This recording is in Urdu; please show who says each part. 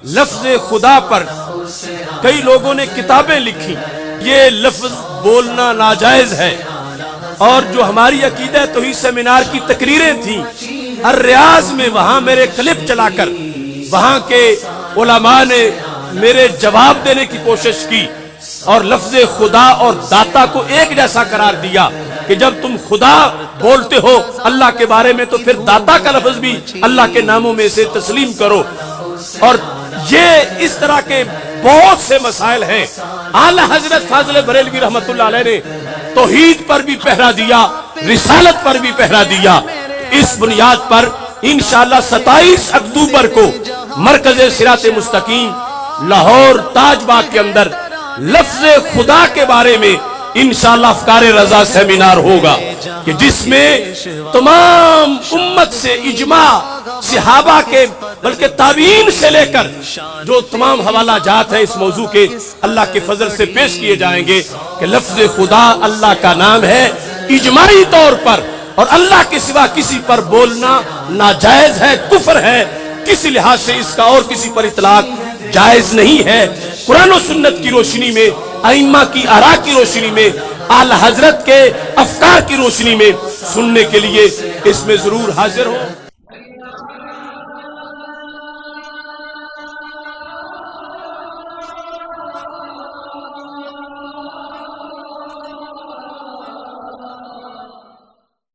Speaker 1: لفظ خدا پر کئی لوگوں نے کتابیں لکھی، یہ لفظ بولنا ناجائز ہے، اور جو ہماری عقیدہ توحید سیمینار کی تقریریں تھیں الریاض میں، وہاں میرے کلپ چلا کر وہاں کے علماء نے میرے جواب دینے کی کوشش کی اور لفظ خدا اور داتا کو ایک جیسا قرار دیا کہ جب تم خدا بولتے ہو اللہ کے بارے میں تو پھر داتا کا لفظ بھی اللہ کے ناموں میں سے تسلیم کرو۔ اور یہ اس طرح کے بہت سے مسائل ہیں۔ اعلیٰ حضرت فاضل بریلوی رحمت اللہ علیہ نے توحید پر بھی پہرا دیا، رسالت پر بھی پہرا دیا۔ اس بنیاد پر انشاءاللہ 27 اکتوبر کو مرکز صراط مستقیم لاہور تاج باغ کے اندر لفظ خدا کے بارے میں انشاءاللہ افکار رضا سیمینار ہوگا کہ جس میں تمام امت سے اجماع، صحابہ کے بلکہ تابعین سے لے کر جو تمام حوالہ جات ہیں اس موضوع کے اللہ کے فضل سے پیش کیے جائیں گے کہ لفظ خدا اللہ کا نام ہے اجماعی طور پر، اور اللہ کے سوا کسی پر بولنا ناجائز ہے، کفر ہے، کسی لحاظ سے اس کا اور کسی پر اطلاق جائز نہیں ہے۔ قرآن و سنت کی روشنی میں، ائمہ کی آراء کی روشنی میں، اعلیٰ حضرت کے افکار کی روشنی میں سننے کے لیے اس میں ضرور حاضر ہوں۔